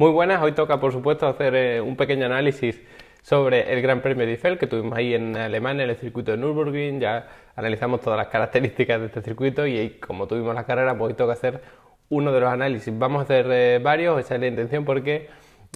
Muy buenas, hoy toca por supuesto hacer un pequeño análisis sobre el Gran Premio de Eiffel que tuvimos ahí en Alemania, en el circuito de Nürburgring. Ya analizamos todas las características de este circuito y como tuvimos la carrera, pues hoy toca hacer uno de los análisis. Vamos a hacer varios, esa es la intención porque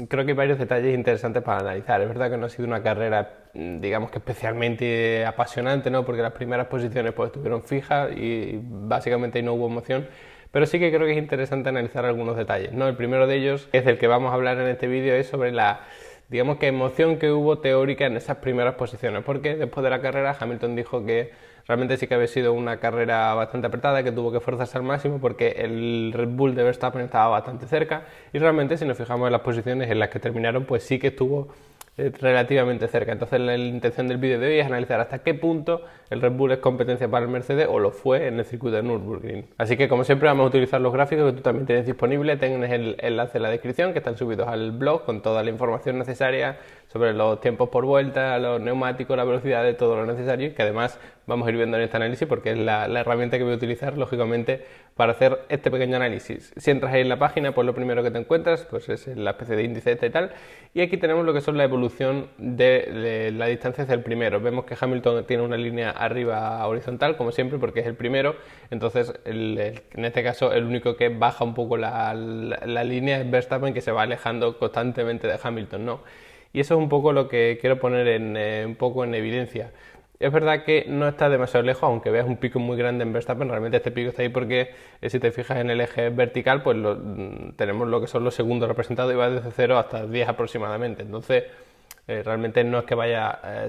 creo que hay varios detalles interesantes para analizar. Es verdad que no ha sido una carrera, digamos que especialmente apasionante, ¿no? Porque las primeras posiciones pues estuvieron fijas y básicamente no hubo emoción. Pero sí que creo que es interesante analizar algunos detalles, ¿no? El primero de ellos, es del que vamos a hablar en este vídeo, es sobre la, digamos que emoción que hubo teórica en esas primeras posiciones, porque después de la carrera Hamilton dijo que realmente sí que había sido una carrera bastante apretada, que tuvo que esforzarse al máximo porque el Red Bull de Verstappen estaba bastante cerca y realmente si nos fijamos en las posiciones en las que terminaron, pues sí que estuvo relativamente cerca. Entonces la intención del vídeo de hoy es analizar hasta qué punto el Red Bull es competencia para el Mercedes o lo fue en el circuito de Nürburgring. Así que como siempre vamos a utilizar los gráficos que tú también tienes disponibles, tienes el enlace en la descripción que están subidos al blog con toda la información necesaria sobre los tiempos por vuelta, los neumáticos, la velocidad de todo lo necesario y que además vamos a ir viendo en este análisis porque es la herramienta que voy a utilizar lógicamente para hacer este pequeño análisis. Si entras ahí en la página, pues lo primero que te encuentras pues es la especie de índice y tal, y aquí tenemos lo que son la evolución de la distancia hacia el primero. Vemos que Hamilton tiene una línea arriba horizontal como siempre porque es el primero, entonces en este caso el único que baja un poco la línea es Verstappen, que se va alejando constantemente de Hamilton, ¿no? Y eso es un poco lo que quiero poner un poco en evidencia. Es verdad que no está demasiado lejos, aunque veas un pico muy grande en Verstappen, realmente este pico está ahí porque si te fijas en el eje vertical, pues tenemos lo que son los segundos representados y va desde 0 hasta 10 aproximadamente. Entonces, realmente no es que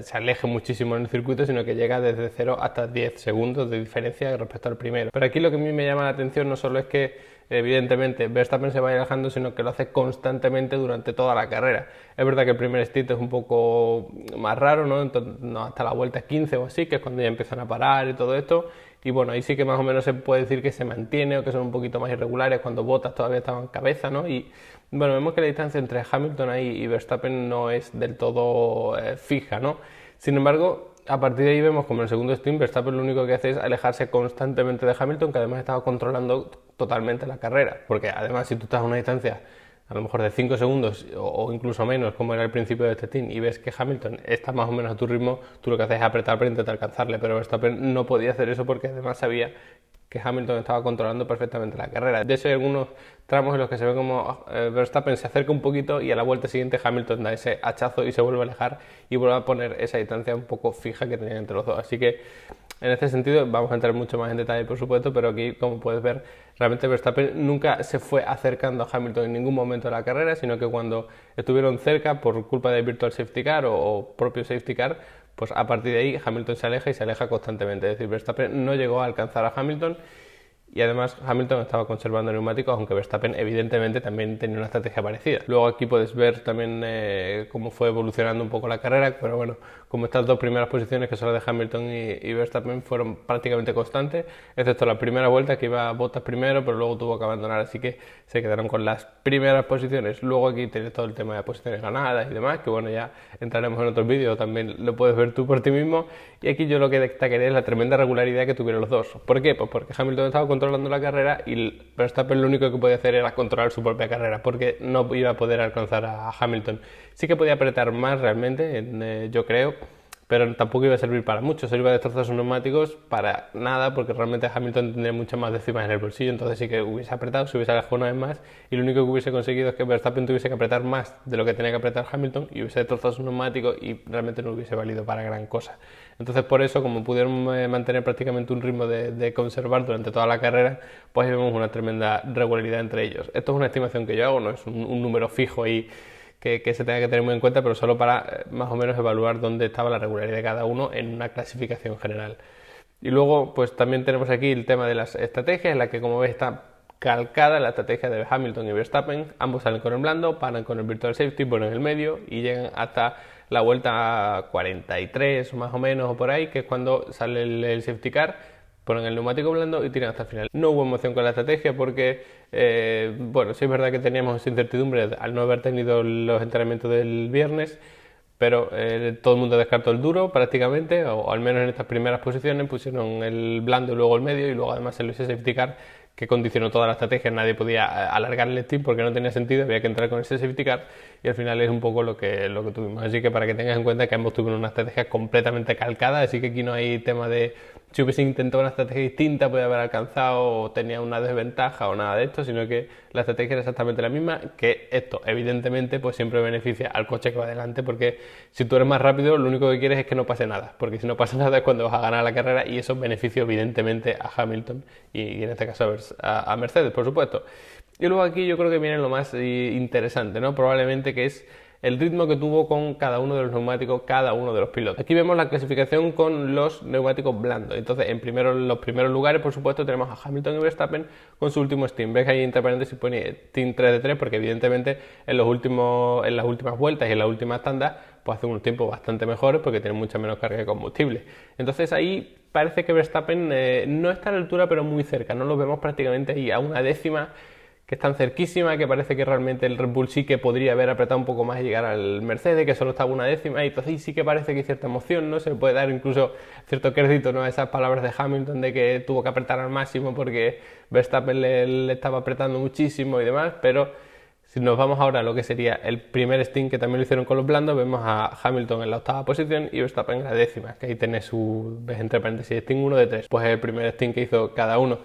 se aleje muchísimo en el circuito, sino que llega desde 0 hasta 10 segundos de diferencia respecto al primero. Pero aquí lo que a mí me llama la atención no solo es que evidentemente Verstappen se vaya alejando, sino que lo hace constantemente durante toda la carrera. Es verdad que el primer stint es un poco más raro, ¿no? Entonces, no, hasta la vuelta 15 o así, que es cuando ya empiezan a parar y todo esto. Y bueno, ahí sí que más o menos se puede decir que se mantiene o que son un poquito más irregulares cuando Bottas todavía estaba en cabeza, ¿no? Y bueno, vemos que la distancia entre Hamilton ahí y Verstappen no es del todo fija, ¿no? Sin embargo, a partir de ahí vemos como en el segundo stint Verstappen lo único que hace es alejarse constantemente de Hamilton, que además estaba controlando totalmente la carrera, porque además si tú estás a una distancia a lo mejor de 5 segundos o incluso menos, como era el principio de este stint, y ves que Hamilton está más o menos a tu ritmo, tú lo que haces es apretar para intentar alcanzarle, pero Verstappen no podía hacer eso porque además sabía que Hamilton estaba controlando perfectamente la carrera. De hecho hay algunos tramos en los que se ve como Verstappen se acerca un poquito y a la vuelta siguiente Hamilton da ese hachazo y se vuelve a alejar y vuelve a poner esa distancia un poco fija que tenían entre los dos. Así que en este sentido vamos a entrar mucho más en detalle por supuesto, pero aquí como puedes ver realmente Verstappen nunca se fue acercando a Hamilton en ningún momento de la carrera, sino que cuando estuvieron cerca por culpa del virtual safety car o propio safety car, pues a partir de ahí Hamilton se aleja y se aleja constantemente. Es decir, Verstappen no llegó a alcanzar a Hamilton y además Hamilton estaba conservando neumáticos, aunque Verstappen evidentemente también tenía una estrategia parecida. Luego aquí puedes ver también cómo fue evolucionando un poco la carrera, pero bueno, como estas dos primeras posiciones que son las de Hamilton y Verstappen fueron prácticamente constantes, excepto la primera vuelta que iba Bottas primero, pero luego tuvo que abandonar, así que se quedaron con las primeras posiciones. Luego aquí tienes todo el tema de posiciones ganadas y demás, que bueno, ya entraremos en otros vídeos, también lo puedes ver tú por ti mismo. Y aquí yo lo que destacaré es la tremenda regularidad que tuvieron los dos. ¿Por qué? Pues porque Hamilton estaba controlando la carrera y Verstappen lo único que podía hacer era controlar su propia carrera, porque no iba a poder alcanzar a Hamilton. Sí que podía apretar más realmente, yo creo, pero tampoco iba a servir para mucho, se iba a destrozar sus neumáticos para nada, porque realmente Hamilton tendría muchas más décimas en el bolsillo, entonces sí que hubiese apretado, se hubiese alejado una vez más, y lo único que hubiese conseguido es que Verstappen tuviese que apretar más de lo que tenía que apretar Hamilton, y hubiese destrozado sus neumáticos, y realmente no hubiese valido para gran cosa. Entonces por eso, como pudieron mantener prácticamente un ritmo de conservar durante toda la carrera, pues vemos una tremenda regularidad entre ellos. Esto es una estimación que yo hago, no es un número fijo ahí que se tenga que tener muy en cuenta, pero solo para más o menos evaluar dónde estaba la regularidad de cada uno en una clasificación general. Y luego, pues también tenemos aquí el tema de las estrategias, en la que como ves está calcada la estrategia de Hamilton y Verstappen. Ambos salen con el blando, paran con el virtual safety, ponen el medio y llegan hasta la vuelta 43 o más o menos o por ahí, que es cuando sale el safety car, ponen el neumático blando y tiran hasta el final. No hubo emoción con la estrategia porque, bueno, sí es verdad que teníamos esa incertidumbre al no haber tenido los entrenamientos del viernes, pero todo el mundo descartó el duro prácticamente, o al menos en estas primeras posiciones pusieron el blando y luego el medio y luego además el safety car, que condicionó toda la estrategia. Nadie podía alargar el stint porque no tenía sentido, había que entrar con ese safety car y al final es un poco lo que tuvimos. Así que para que tengas en cuenta que ambos tuvieron una estrategia completamente calcada, así que aquí no hay tema de si hubiese intentado una estrategia distinta podía haber alcanzado o tenía una desventaja o nada de esto, sino que la estrategia era exactamente la misma, que esto evidentemente pues siempre beneficia al coche que va adelante, porque si tú eres más rápido lo único que quieres es que no pase nada, porque si no pasa nada es cuando vas a ganar la carrera y eso beneficia evidentemente a Hamilton y en este caso a Mercedes, por supuesto. Y luego aquí yo creo que viene lo más interesante, ¿no? Probablemente, que es el ritmo que tuvo con cada uno de los neumáticos, cada uno de los pilotos. Aquí vemos la clasificación con los neumáticos blandos. Entonces, en los primeros lugares, por supuesto, tenemos a Hamilton y Verstappen con su último stint. Ves que ahí entre paréntesis pone stint 3 de 3, porque evidentemente en las últimas vueltas y en las últimas tandas, pues hace unos tiempos bastante mejores porque tiene mucha menos carga de combustible. Entonces ahí parece que Verstappen no está a la altura, pero muy cerca. No lo vemos prácticamente ahí a una décima, que es tan cerquísima que parece que realmente el Red Bull sí que podría haber apretado un poco más y llegar al Mercedes, que solo estaba una décima, y entonces sí que parece que hay cierta emoción, ¿no? Se le puede dar incluso cierto crédito, ¿no?, a esas palabras de Hamilton de que tuvo que apretar al máximo porque Verstappen le estaba apretando muchísimo y demás, pero si nos vamos ahora a lo que sería el primer stint, que también lo hicieron con los blandos, vemos a Hamilton en la 8ª posición y Verstappen en la 10ª, que ahí tenés ves entre paréntesis stint 1 de 3, pues es el primer stint que hizo cada uno.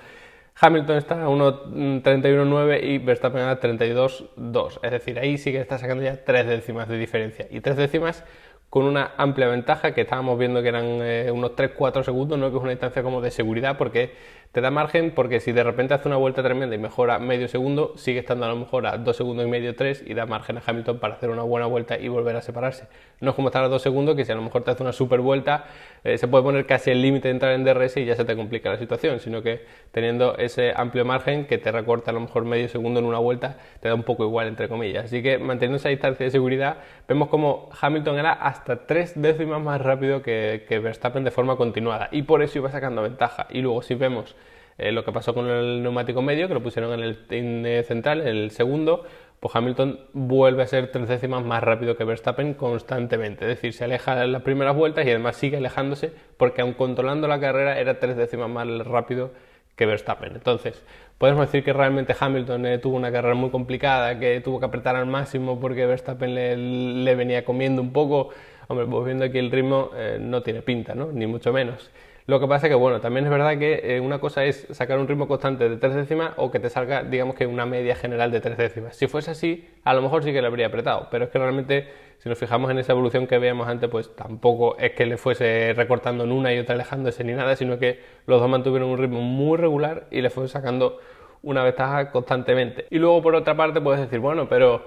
Hamilton está a 1.31.9 y Verstappen a 32.2, es decir, ahí sí que está sacando ya 3 décimas de diferencia, y 3 décimas con una amplia ventaja, que estábamos viendo que eran unos 3-4 segundos, ¿no?, que es una distancia como de seguridad, porque te da margen, porque si de repente hace una vuelta tremenda y mejora medio segundo, sigue estando a lo mejor a 2 segundos y medio, 3, y da margen a Hamilton para hacer una buena vuelta y volver a separarse. No es como estar a 2 segundos, que si a lo mejor te hace una super vuelta, se puede poner casi el límite de entrar en DRS y ya se te complica la situación, sino que teniendo ese amplio margen que te recorta a lo mejor medio segundo en una vuelta, te da un poco igual, entre comillas. Así que manteniendo esa distancia de seguridad, vemos como Hamilton era hasta 3 décimas más rápido que Verstappen de forma continuada, y por eso iba sacando ventaja. Y luego si vemos lo que pasó con el neumático medio, que lo pusieron en el central, en el segundo, pues Hamilton vuelve a ser 3 décimas más rápido que Verstappen constantemente, es decir, se aleja en las primeras vueltas y además sigue alejándose, porque aun controlando la carrera era 3 décimas más rápido que Verstappen. Entonces podemos decir que realmente Hamilton tuvo una carrera muy complicada, que tuvo que apretar al máximo porque Verstappen le venía comiendo un poco. Hombre, pues viendo aquí el ritmo no tiene pinta, ¿no?, ni mucho menos. Lo que pasa es que, bueno, también es verdad que una cosa es sacar un ritmo constante de 3 décimas o que te salga, digamos, que una media general de 3 décimas. Si fuese así, a lo mejor sí que le habría apretado, pero es que realmente, si nos fijamos en esa evolución que veíamos antes, pues tampoco es que le fuese recortando en una y otra alejándose ni nada, sino que los dos mantuvieron un ritmo muy regular y le fue sacando una ventaja constantemente. Y luego, por otra parte, puedes decir, bueno, pero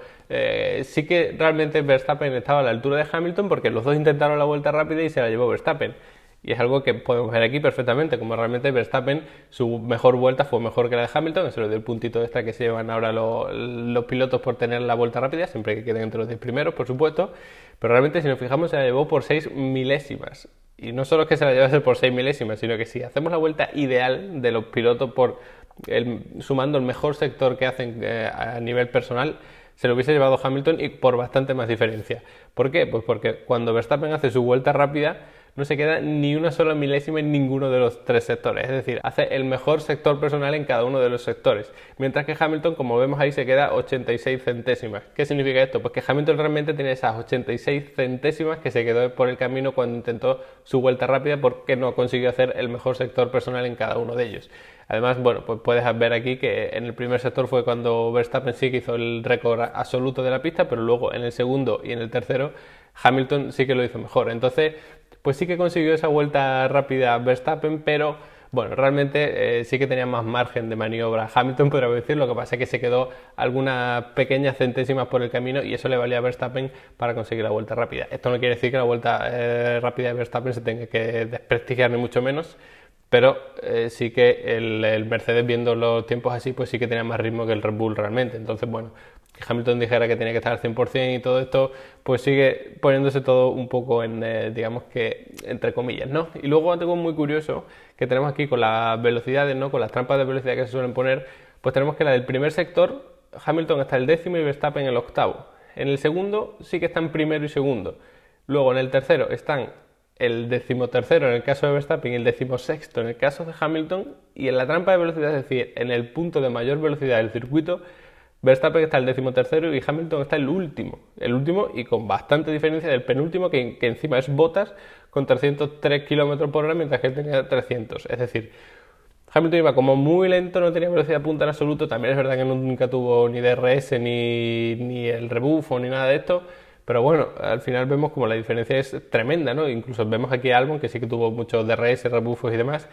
sí que realmente Verstappen estaba a la altura de Hamilton, porque los dos intentaron la vuelta rápida y se la llevó Verstappen. Y es algo que podemos ver aquí perfectamente, como realmente Verstappen, su mejor vuelta fue mejor que la de Hamilton, eso le dio el puntito extra que se llevan ahora los pilotos por tener la vuelta rápida, siempre que queden entre los 10 primeros, por supuesto, pero realmente, si nos fijamos, se la llevó por 6 milésimas. Y no solo es que se la llevase por 6 milésimas, sino que si hacemos la vuelta ideal de los pilotos sumando el mejor sector que hacen a nivel personal, se lo hubiese llevado Hamilton, y por bastante más diferencia. ¿Por qué? Pues porque cuando Verstappen hace su vuelta rápida no se queda ni una sola milésima en ninguno de los 3 sectores, es decir, hace el mejor sector personal en cada uno de los sectores, mientras que Hamilton, como vemos ahí, se queda 86 centésimas. ¿Qué significa esto? Pues que Hamilton realmente tiene esas 86 centésimas que se quedó por el camino cuando intentó su vuelta rápida, porque no consiguió hacer el mejor sector personal en cada uno de ellos. Además, bueno, pues puedes ver aquí que en el primer sector fue cuando Verstappen sí que hizo el récord absoluto de la pista, pero luego en el segundo y en el tercero Hamilton sí que lo hizo mejor. Entonces, pues sí que consiguió esa vuelta rápida Verstappen, pero bueno, realmente sí que tenía más margen de maniobra Hamilton, podría decir. Lo que pasa es que se quedó algunas pequeñas centésimas por el camino y eso le valía a Verstappen para conseguir la vuelta rápida. Esto no quiere decir que la vuelta rápida de Verstappen se tenga que desprestigiar, ni mucho menos, pero sí que el Mercedes, viendo los tiempos así, pues sí que tenía más ritmo que el Red Bull realmente. Entonces, bueno, que Hamilton dijera que tenía que estar al 100% y todo esto, pues sigue poniéndose todo un poco en, digamos que, entre comillas, ¿no? Y luego algo muy curioso que tenemos aquí con las velocidades, ¿no?, con las trampas de velocidad que se suelen poner, pues tenemos que la del primer sector, Hamilton está el 10º y Verstappen el 8º. En el segundo sí que están primero y segundo. Luego en el tercero están el 13º en el caso de Verstappen y el 16º en el caso de Hamilton, y en la trampa de velocidad, es decir, en el punto de mayor velocidad del circuito, Verstappen está el 13º y Hamilton está el último y con bastante diferencia del penúltimo, que encima es Bottas con 303 km por hora, mientras que él tenía 300. Es decir, Hamilton iba como muy lento, no tenía velocidad punta en absoluto. También es verdad que nunca tuvo ni DRS, ni el rebufo, ni nada de esto. Pero bueno, al final vemos como la diferencia es tremenda, ¿no? Incluso vemos aquí a Albon, que sí que tuvo muchos DRS, rebufos y demás,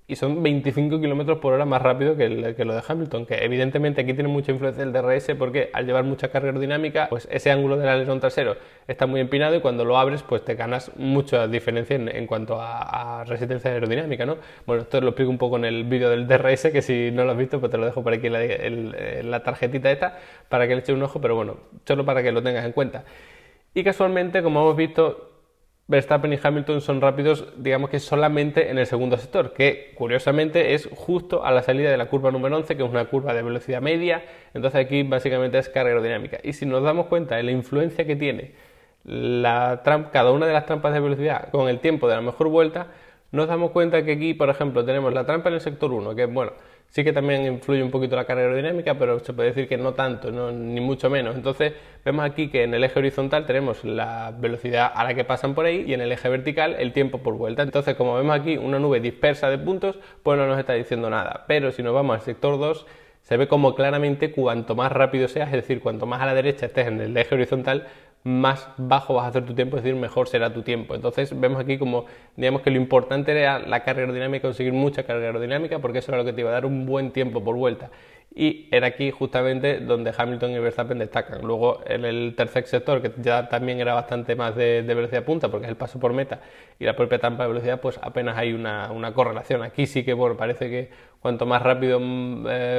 y son 25 km por hora más rápido que lo de Hamilton, que evidentemente aquí tiene mucha influencia el DRS, porque al llevar mucha carga aerodinámica, pues ese ángulo del alerón trasero está muy empinado, y cuando lo abres pues te ganas mucha diferencia en cuanto a resistencia aerodinámica, ¿no? Bueno, esto lo explico un poco en el vídeo del DRS, que si no lo has visto pues te lo dejo por aquí en la tarjetita esta para que le eches un ojo, pero bueno, solo para que lo tengas en cuenta. Y casualmente, como hemos visto, Verstappen y Hamilton son rápidos, digamos que solamente en el segundo sector, que curiosamente es justo a la salida de la curva número 11, que es una curva de velocidad media. Entonces aquí básicamente es carga aerodinámica. Y si nos damos cuenta de la influencia que tiene cada una de las trampas de velocidad con el tiempo de la mejor vuelta, nos damos cuenta que aquí, por ejemplo, tenemos la trampa en el sector 1, que bueno, sí que también influye un poquito la carga aerodinámica, pero se puede decir que no tanto, ni mucho menos. Entonces vemos aquí que en el eje horizontal tenemos la velocidad a la que pasan por ahí, y en el eje vertical el tiempo por vuelta. Entonces, como vemos aquí una nube dispersa de puntos, pues no nos está diciendo nada. Pero si nos vamos al sector 2, se ve como claramente cuanto más rápido seas, es decir, cuanto más a la derecha estés en el eje horizontal, más bajo vas a hacer tu tiempo, es decir, mejor será tu tiempo. Entonces vemos aquí como, digamos que lo importante era la carga aerodinámica, conseguir mucha carga aerodinámica, porque eso era lo que te iba a dar un buen tiempo por vuelta. Y era aquí justamente donde Hamilton y Verstappen destacan. Luego en el tercer sector, que ya también era bastante más de velocidad punta, porque es el paso por meta y la propia trampa de velocidad, pues apenas hay una correlación. Aquí sí que bueno, parece que cuanto más rápido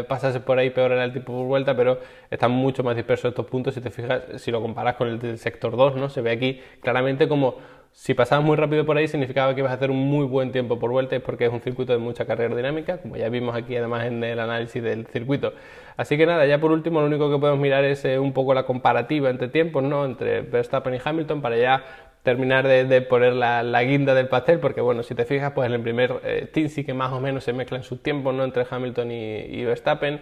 pasases por ahí, peor era el tiempo por vuelta, pero están mucho más dispersos estos puntos. Si te fijas, si lo comparas con el del sector 2, ¿no? Se ve aquí claramente como si pasabas muy rápido por ahí significaba que ibas a hacer un muy buen tiempo por vuelta, porque es un circuito de mucha carga aerodinámica, como ya vimos aquí además en el análisis del circuito. Así que nada, ya por último lo único que podemos mirar es un poco la comparativa entre tiempos, ¿no? Entre Verstappen y Hamilton, para ya terminar de poner la guinda del pastel, porque bueno, si te fijas, pues en el primer stint sí que más o menos se mezclan sus tiempos, ¿no? Entre Hamilton y Verstappen.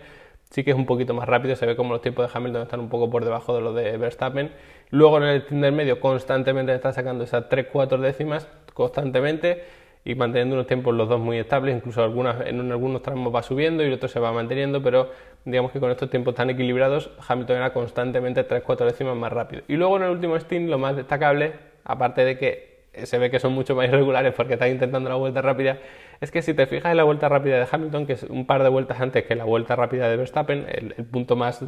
Sí que es un poquito más rápido, se ve como los tiempos de Hamilton están un poco por debajo de los de Verstappen. Luego en el stint del medio constantemente está sacando esas 3-4 décimas constantemente y manteniendo unos tiempos los dos muy estables, incluso en algunos tramos va subiendo y otros se va manteniendo, pero digamos que con estos tiempos tan equilibrados Hamilton era constantemente 3-4 décimas más rápido. Y luego en el último stint lo más destacable, aparte de que se ve que son mucho más irregulares porque están intentando la vuelta rápida, es que si te fijas en la vuelta rápida de Hamilton, que es un par de vueltas antes que la vuelta rápida de Verstappen, el punto más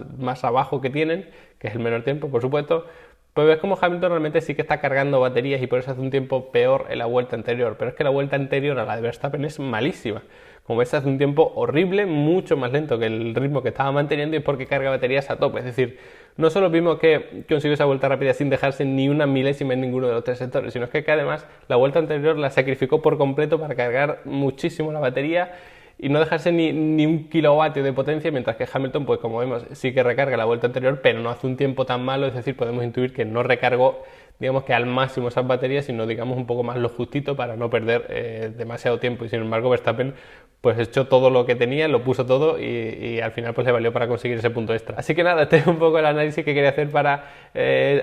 abajo que tienen, que es el menor tiempo, por supuesto, pues ves como Hamilton realmente sí que está cargando baterías y por eso hace un tiempo peor en la vuelta anterior. Pero es que la vuelta anterior a la de Verstappen es malísima. Como ves, hace un tiempo horrible, mucho más lento que el ritmo que estaba manteniendo, y porque carga baterías a tope. Es decir, no solo vimos que consiguió esa vuelta rápida sin dejarse ni una milésima en ninguno de los tres sectores, sino que además la vuelta anterior la sacrificó por completo para cargar muchísimo la batería y no dejarse ni un kilovatio de potencia, mientras que Hamilton, pues como vemos, sí que recarga la vuelta anterior, pero no hace un tiempo tan malo. Es decir, podemos intuir que no recargó, digamos que al máximo esas baterías, sino digamos un poco más lo justito para no perder demasiado tiempo. Y sin embargo Verstappen pues echó todo lo que tenía, lo puso todo y al final pues le valió para conseguir ese punto extra. Así que nada, este es un poco el análisis que quería hacer para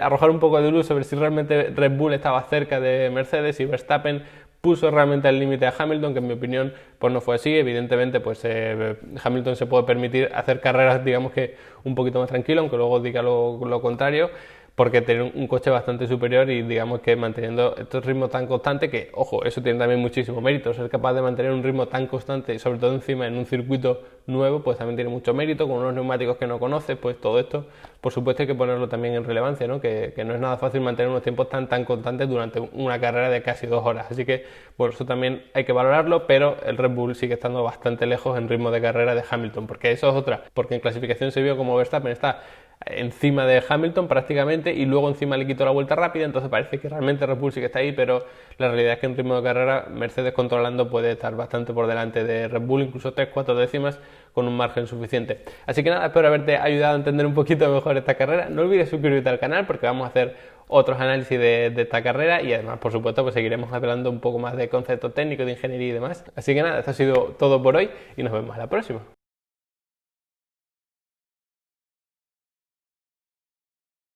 arrojar un poco de luz sobre si realmente Red Bull estaba cerca de Mercedes y Verstappen puso realmente el límite a Hamilton, que en mi opinión pues no fue así. Evidentemente pues Hamilton se puede permitir hacer carreras, digamos que un poquito más tranquilo, aunque luego diga lo contrario, porque tiene un coche bastante superior y digamos que manteniendo estos ritmos tan constantes, que ojo, eso tiene también muchísimo mérito, ser capaz de mantener un ritmo tan constante y sobre todo encima en un circuito nuevo, pues también tiene mucho mérito, con unos neumáticos que no conoces. Pues todo esto por supuesto hay que ponerlo también en relevancia, ¿no? Que no es nada fácil mantener unos tiempos tan constantes durante una carrera de casi 2 horas, así que bueno, eso también hay que valorarlo, pero el Red Bull sigue estando bastante lejos en ritmo de carrera de Hamilton, porque eso es otra, porque en clasificación se vio como Verstappen está encima de Hamilton prácticamente y luego encima le quitó la vuelta rápida, entonces parece que realmente Red Bull sí que está ahí, pero la realidad es que en ritmo de carrera Mercedes controlando puede estar bastante por delante de Red Bull, incluso 3-4 décimas con un margen suficiente. Así que nada, espero haberte ayudado a entender un poquito mejor esta carrera. No olvides suscribirte al canal porque vamos a hacer otros análisis de esta carrera y además, por supuesto, pues seguiremos hablando un poco más de conceptos técnicos, de ingeniería y demás. Así que nada, esto ha sido todo por hoy y nos vemos a la próxima.